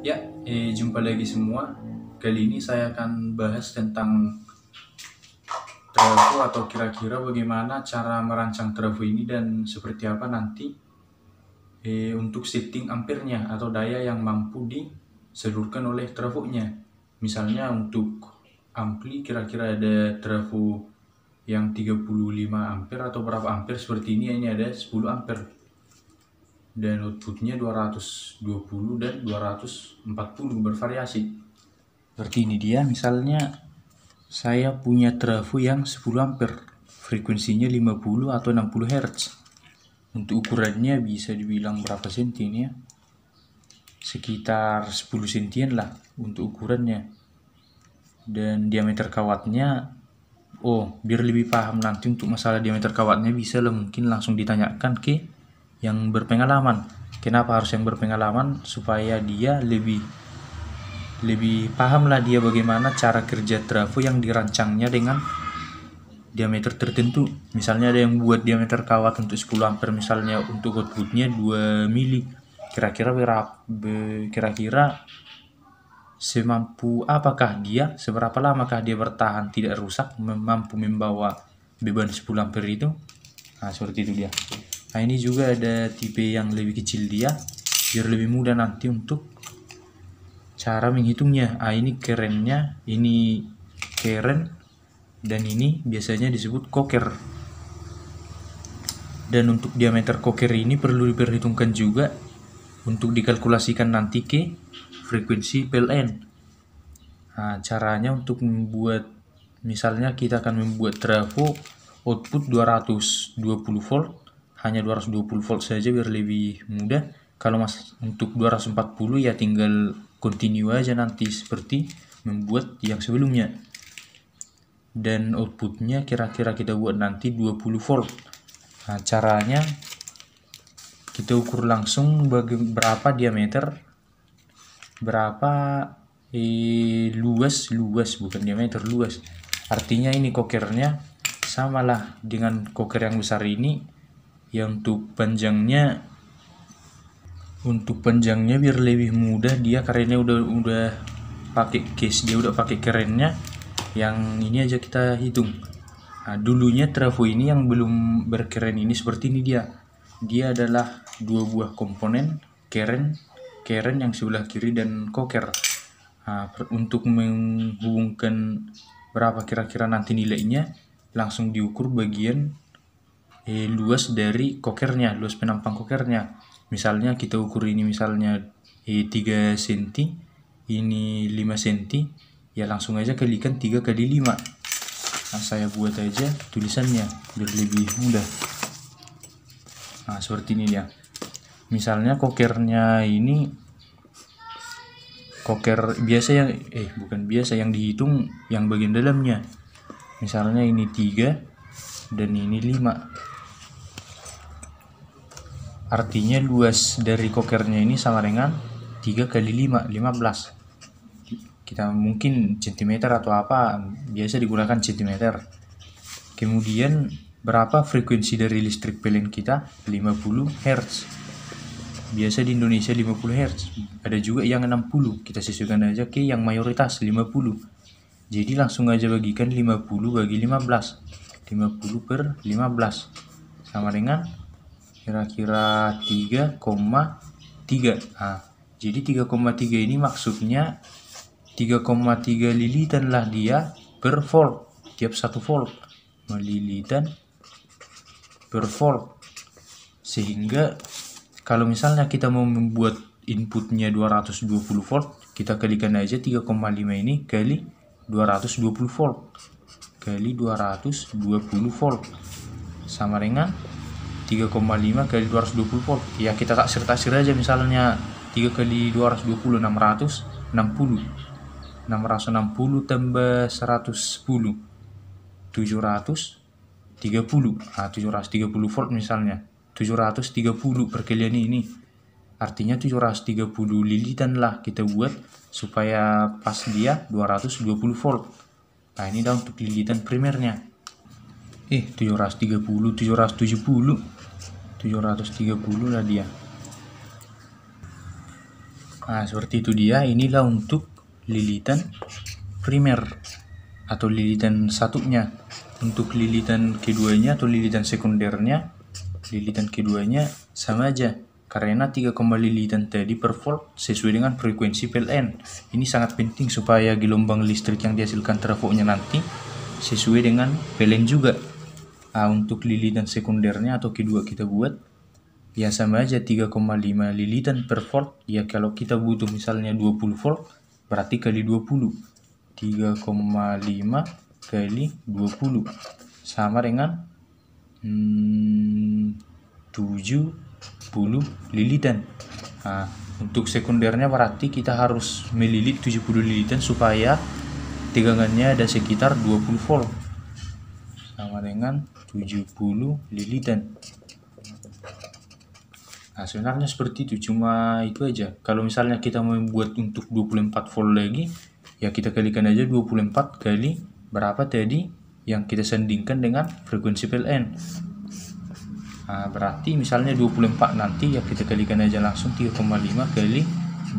Ya, jumpa lagi semua. Kali ini saya akan bahas tentang trafo atau kira-kira bagaimana cara merancang trafo ini dan seperti apa nanti untuk setting ampere-nya atau daya yang mampu disalurkan oleh trafonya. Misalnya untuk ampli kira-kira ada trafo yang 35 ampere atau berapa ampere seperti ini ada 10 ampere. Dan outputnya 220 dan 240 bervariasi. Seperti ini dia, misalnya saya punya trafo yang 10 ampere, frekuensinya 50 atau 60 Hz. Untuk ukurannya bisa dibilang berapa senti ini ya? Sekitar 10 sentian lah untuk ukurannya. Dan diameter kawatnya, biar lebih paham nanti untuk masalah diameter kawatnya bisa lah mungkin langsung ditanyakan ke yang berpengalaman. Kenapa harus yang berpengalaman? Supaya dia lebih paham lah dia bagaimana cara kerja trafo yang dirancangnya dengan diameter tertentu. Misalnya ada yang buat diameter kawat untuk 10 ampere, misalnya untuk outputnya 2 mili. Kira-kira semampu apakah dia, seberapa lamakah dia bertahan tidak rusak, mampu membawa beban 10 ampere itu. Nah, seperti itu dia. Nah, ini juga ada tipe yang lebih kecil dia, biar lebih mudah nanti untuk cara menghitungnya. Ini kerennya, ini keren, dan ini biasanya disebut koker. Dan untuk diameter koker ini perlu diperhitungkan juga untuk dikalkulasikan nanti ke frekuensi PLN. Nah, caranya untuk membuat, misalnya kita akan membuat trafo output 220 volt, hanya 220 volt saja biar lebih mudah. Kalau untuk 240 ya tinggal continue aja nanti seperti membuat yang sebelumnya. Dan outputnya kira-kira kita buat nanti 20 volt. Nah, caranya kita ukur langsung berapa diameter, berapa luas bukan diameter, luas. Artinya ini kokernya samalah dengan koker yang besar ini, yang untuk panjangnya biar lebih mudah dia karena udah pakai case, dia udah pakai kerennya. Yang ini aja kita hitung. Nah, dulunya trafo ini yang belum berkeren ini seperti ini dia. Dia adalah dua buah komponen, keren yang sebelah kiri dan koker. Nah, untuk menghubungkan berapa kira-kira nanti nilainya, langsung diukur bagian luas dari kokernya, luas penampang kokernya. Misalnya kita ukur ini misalnya 3 cm, ini 5 cm, ya langsung aja kalikan 3 kali 5. Nah, saya buat aja tulisannya biar lebih mudah. Nah, seperti ini dia. Misalnya kokernya ini koker biasa yang bukan biasa, yang dihitung yang bagian dalamnya. Misalnya ini 3 dan ini 5. Artinya luas dari kokernya ini sama dengan 3 kali 5, 15. Kita mungkin centimeter atau apa, biasa digunakan centimeter. Kemudian berapa frekuensi dari listrik PLN kita? 50 Hz. Biasa di Indonesia 50 Hz. Ada juga yang 60. Kita sesuaikan aja ke yang mayoritas 50. Jadi langsung aja bagikan 50 bagi 15. 50 per 15 sama dengan kira-kira 3,3. Nah, jadi 3,3 ini maksudnya 3,3 lilitan lah dia per volt. Tiap 1 volt melilitan per volt. Sehingga kalau misalnya kita mau membuat inputnya 220 volt, kita kalikan aja 3,5 ini kali 220 volt kali 220 volt sama dengan 3,5 kali 220 volt. Ya kita taksir aja, misalnya 3 kali 220 660 tambah 110 730. Nah, 730 volt misalnya. 730 perkalian ini. Artinya 730 lilitan lah kita buat supaya pas dia 220 volt. Nah, ini dah untuk lilitan primernya. 730 lah dia. Nah, seperti itu dia. Inilah untuk lilitan primer atau lilitan satunya. Untuk lilitan keduanya atau lilitan sekundernya, lilitan keduanya sama aja, karena 3, lilitan tadi per volt sesuai dengan frekuensi PLN. Ini sangat penting supaya gelombang listrik yang dihasilkan trafonya nanti sesuai dengan PLN juga. Nah, untuk lilitan sekundernya atau kedua kita buat ya sama aja 3,5 lilitan per volt. Ya kalau kita butuh misalnya 20 volt berarti kali 20, 3,5 kali 20 sama dengan 70 lilitan. Nah, untuk sekundernya berarti kita harus melilit 70 lilitan supaya tegangannya ada sekitar 20 volt sama dengan 70 lilitan. Nah, sebenarnya seperti itu, cuma itu aja. Kalau misalnya kita mau membuat untuk 24 volt lagi, ya kita kalikan aja 24 kali berapa tadi yang kita sandingkan dengan frekuensi PLN. Nah, berarti misalnya 24 nanti ya kita kalikan aja langsung 3,5 kali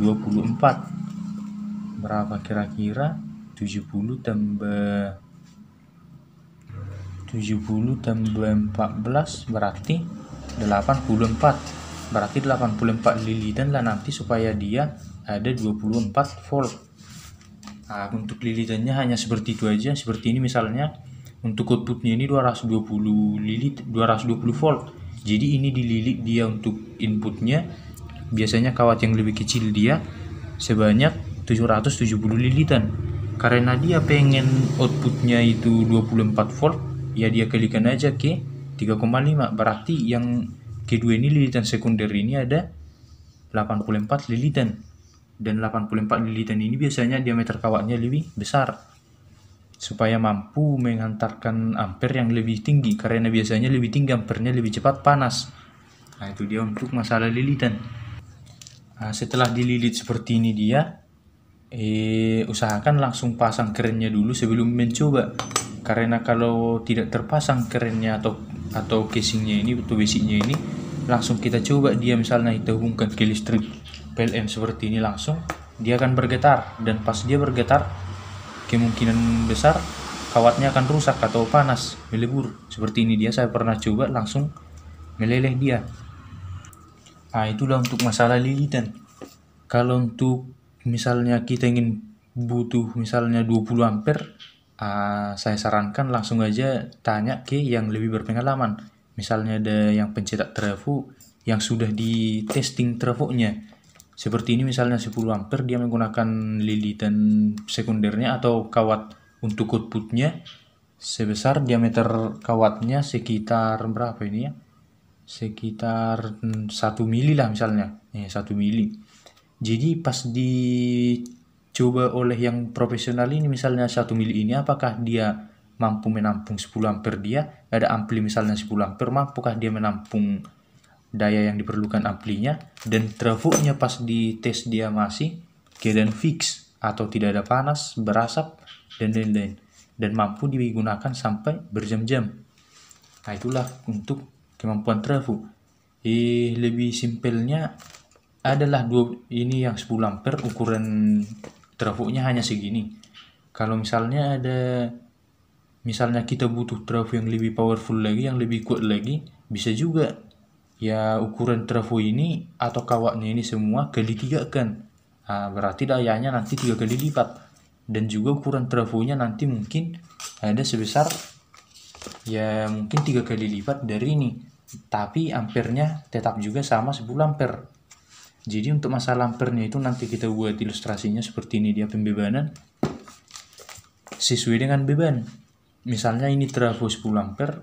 24. Berapa kira-kira? 70 tambah 14 berarti 84. Berarti 84 lilitan lah nanti supaya dia ada 24 volt. Nah, untuk lilitannya hanya seperti itu aja. Seperti ini misalnya untuk outputnya ini 220 volt. Jadi ini dililit dia untuk inputnya. Biasanya kawat yang lebih kecil dia sebanyak 770 lilitan. Karena dia pengen outputnya itu 24 volt, ya dia kalikan aja ke 3,5. Berarti yang kedua ini lilitan sekunder ini ada 84 lilitan. Dan 84 lilitan ini biasanya diameter kawatnya lebih besar supaya mampu menghantarkan ampere yang lebih tinggi, karena biasanya lebih tinggi ampernya lebih cepat panas. Nah, itu dia untuk masalah lilitan. Nah, setelah dililit seperti ini dia usahakan langsung pasang kerennya dulu sebelum mencoba, karena kalau tidak terpasang kerennya atau casingnya ini atau basicnya ini langsung kita coba dia misalnya kita hubungkan ke listrik PLN seperti ini, langsung dia akan bergetar, dan pas dia bergetar kemungkinan besar kawatnya akan rusak atau panas melebur. Seperti ini dia, saya pernah coba langsung meleleh dia. Nah, itulah untuk masalah lilitan. Kalau untuk misalnya kita ingin butuh misalnya 20 ampere, saya sarankan langsung aja tanya ke yang lebih berpengalaman. Misalnya ada yang pencetak trafo yang sudah di testing trafonya. Seperti ini misalnya 10 ampere dia menggunakan lilitan sekundernya atau kawat untuk outputnya sebesar diameter kawatnya sekitar berapa ini ya? Sekitar 1 mili lah misalnya. 1 mili. Jadi pas dicoba oleh yang profesional ini misalnya 1 mili ini apakah dia mampu menampung 10 ampere, dia ada ampli misalnya 10 ampere, mampukah dia menampung daya yang diperlukan amplinya, dan trafonya pas di tes dia masih keadaan fix atau tidak ada panas, berasap dan lain-lain, dan mampu digunakan sampai berjam-jam. Nah, itulah untuk kemampuan trafo. Lebih simpelnya adalah ini yang 10 ampere, ukuran trafonya hanya segini. Kalau misalnya misalnya kita butuh trafo yang lebih powerful lagi, yang lebih kuat lagi, bisa juga ya ukuran trafo ini atau kawatnya ini semua kali 3 kan. Nah, berarti dayanya nanti 3 kali lipat, dan juga ukuran trafonya nanti mungkin ada sebesar ya mungkin 3 kali lipat dari ini, tapi ampernya tetap juga sama 10 ampere. Jadi untuk masalah ampernya itu nanti kita buat ilustrasinya seperti ini dia pembebanan sesuai dengan beban. Misalnya ini trafo 10 ampere,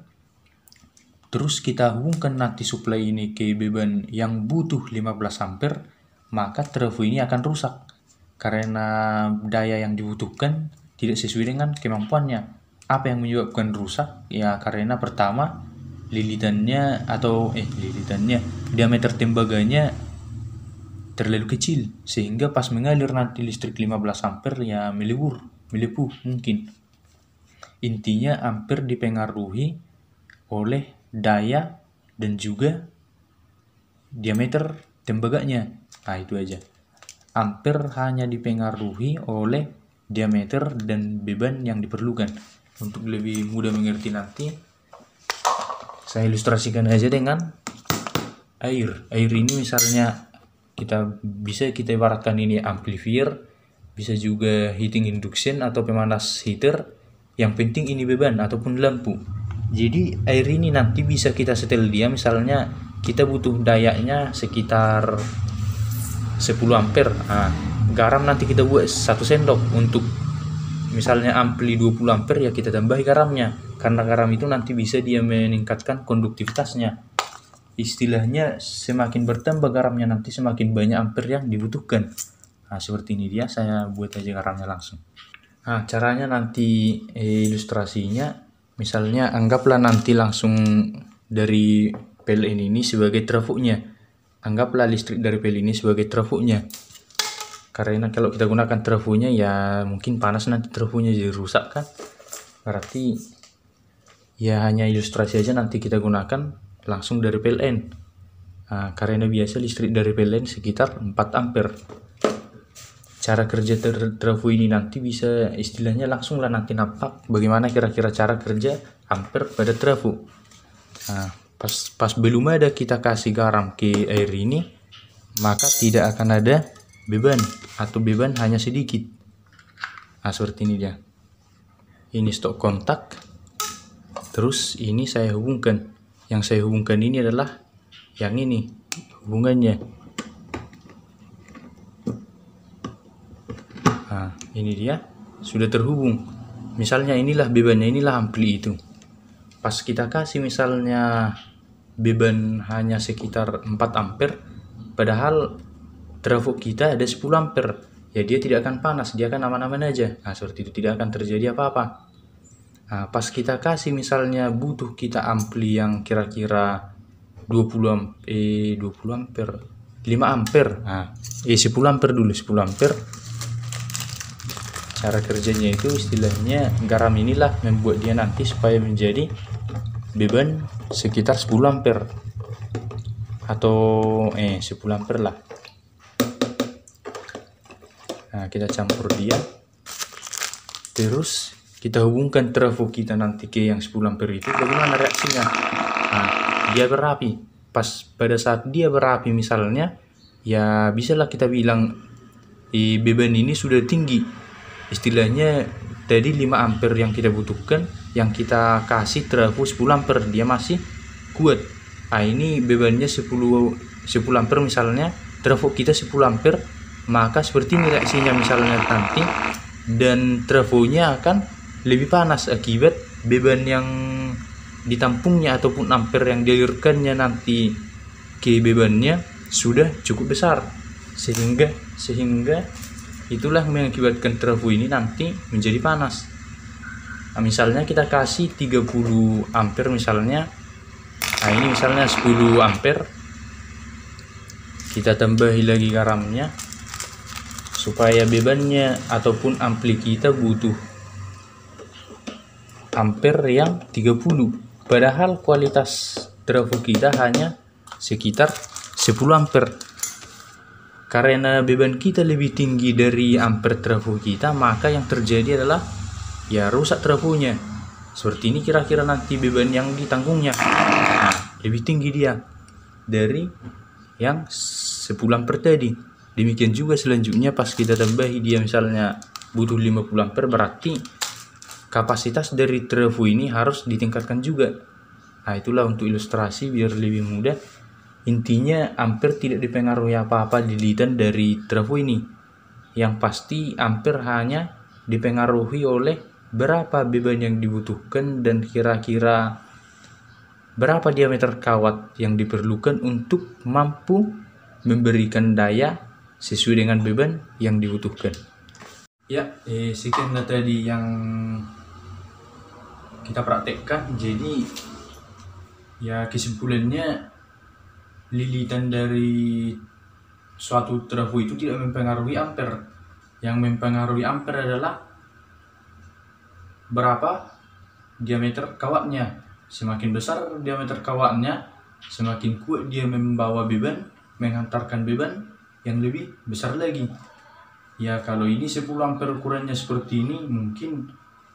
terus kita hubungkan nanti supply ini ke beban yang butuh 15 ampere, maka trafo ini akan rusak karena daya yang dibutuhkan tidak sesuai dengan kemampuannya. Apa yang menyebabkan rusak? Ya karena pertama lilitannya diameter tembaganya terlalu kecil, sehingga pas mengalir nanti listrik 15 ampere ya melepuh mungkin. Intinya ampere dipengaruhi oleh daya dan juga diameter tembaganya. Nah, itu aja. ampere hanya dipengaruhi oleh diameter dan beban yang diperlukan. Untuk lebih mudah mengerti nanti, saya ilustrasikan aja dengan air. Air ini misalnya bisa kita ibaratkan ini amplifier, bisa juga heating induction atau pemanas heater. Yang penting ini beban ataupun lampu. Jadi air ini nanti bisa kita setel dia, misalnya kita butuh dayanya sekitar 10 ampere. Garam nanti kita buat 1 sendok. Untuk misalnya ampli 20 ampere ya kita tambahi garamnya, karena garam itu nanti bisa dia meningkatkan konduktivitasnya. Istilahnya semakin bertambah garamnya nanti semakin banyak ampere yang dibutuhkan. Seperti ini dia, saya buat aja garamnya langsung. Caranya nanti ilustrasinya, misalnya anggaplah nanti langsung dari PLN ini sebagai trafo-nya. Anggaplah listrik dari PLN ini sebagai trafo-nya. Karena kalau kita gunakan trafo-nya ya mungkin panas nanti trafo-nya jadi rusak kan. Berarti ya hanya ilustrasi aja nanti kita gunakan langsung dari PLN. Karena biasa listrik dari PLN sekitar 4 ampere. Cara kerja trafo ini nanti bisa istilahnya langsung lah nanti nampak bagaimana kira-kira cara kerja ampere pada trafo. Pas belum ada kita kasih garam ke air ini, maka tidak akan ada beban atau beban hanya sedikit. Seperti ini dia. Ini stop kontak. Terus ini saya hubungkan. Yang saya hubungkan ini adalah yang ini hubungannya. Ini dia sudah terhubung. Misalnya inilah bebannya, inilah ampli itu. Pas kita kasih misalnya beban hanya sekitar 4 ampere, padahal trafo kita ada 10 ampere. Ya dia tidak akan panas, dia akan aman-aman aja. Seperti itu, tidak akan terjadi apa-apa. Pas kita kasih misalnya butuh kita ampli yang kira-kira 20 ampere, 5 ampere. 10 ampere dulu, 10 ampere. Cara kerjanya itu istilahnya garam inilah membuat dia nanti supaya menjadi beban sekitar 10 ampere atau 10 ampere lah. Kita campur dia, terus kita hubungkan trafo kita nanti ke yang 10 ampere itu. Bagaimana reaksinya? Dia berapi. Pada saat dia berapi misalnya, ya bisalah kita bilang beban ini sudah tinggi. Istilahnya tadi 5 ampere yang kita butuhkan, yang kita kasih trafo 10 ampere, dia masih kuat. Ini bebannya 10 ampere misalnya, trafo kita 10 ampere, maka seperti ini reaksinya misalnya nanti, dan trafonya akan lebih panas akibat beban yang ditampungnya ataupun ampere yang dialirkannya nanti ke bebannya sudah cukup besar, sehingga itulah mengakibatkan trafo ini nanti menjadi panas. Misalnya kita kasih 30 ampere misalnya. Ini misalnya 10 ampere. Kita tambahi lagi garamnya supaya bebannya ataupun ampli kita butuh ampere yang 30. Padahal kualitas trafo kita hanya sekitar 10 ampere. Karena beban kita lebih tinggi dari ampere trafo kita, maka yang terjadi adalah ya rusak trafonya. Seperti ini kira-kira nanti beban yang ditanggungnya. Lebih tinggi dia dari yang 10 ampere tadi. Demikian juga selanjutnya pas kita tambahi dia misalnya butuh 50 ampere, berarti kapasitas dari trafo ini harus ditingkatkan juga. Itulah untuk ilustrasi biar lebih mudah. Intinya ampere tidak dipengaruhi apa-apa lilitan dari trafo ini. Yang pasti ampere hanya dipengaruhi oleh berapa beban yang dibutuhkan dan kira-kira berapa diameter kawat yang diperlukan untuk mampu memberikan daya sesuai dengan beban yang dibutuhkan. Ya, sekianlah tadi yang kita praktekkan. Jadi ya kesimpulannya, lilitan dari suatu trafo itu tidak mempengaruhi ampere. Yang mempengaruhi ampere adalah berapa diameter kawatnya. Semakin besar diameter kawatnya, semakin kuat dia membawa beban, menghantarkan beban, yang lebih besar lagi. Ya kalau ini 10 ampere ukurannya seperti ini, mungkin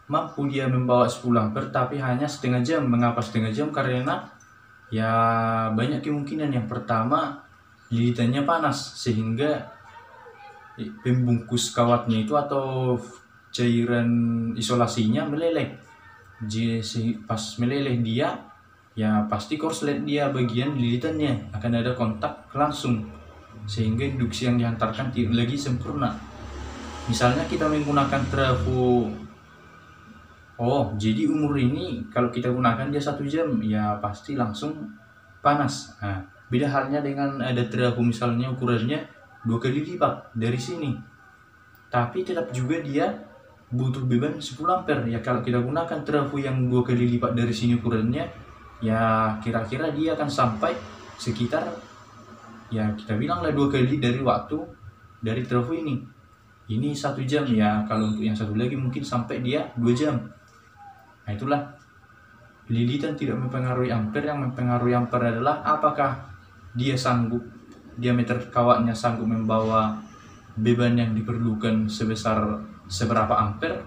mampu dia membawa 10 ampere tapi hanya setengah jam. Mengapa setengah jam? Karena ya banyak kemungkinan. Yang pertama, lilitannya panas sehingga pembungkus kawatnya itu atau cairan isolasinya meleleh. Jadi pas meleleh dia, ya pasti korslet dia bagian lilitannya akan ada kontak langsung, sehingga induksi yang dihantarkan tidak lagi sempurna. Misalnya kita menggunakan trafo, jadi umur ini kalau kita gunakan dia 1 jam, ya pasti langsung panas. Nah, beda halnya dengan ada trafo misalnya ukurannya 2 kali lipat dari sini, tapi tetap juga dia butuh beban 10 ampere. Ya kalau kita gunakan trafo yang 2 kali lipat dari sini ukurannya, ya kira-kira dia akan sampai sekitar, ya kita bilanglah 2 kali dari waktu dari trafo ini 1 jam. Ya kalau untuk yang satu lagi mungkin sampai dia 2 jam. Nah itulah, lilitan tidak mempengaruhi ampere. Yang mempengaruhi ampere adalah apakah dia sanggup, diameter kawatnya sanggup membawa beban yang diperlukan sebesar seberapa ampere.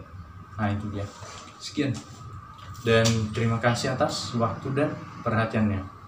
Nah itu dia. Sekian, dan terima kasih atas waktu dan perhatiannya.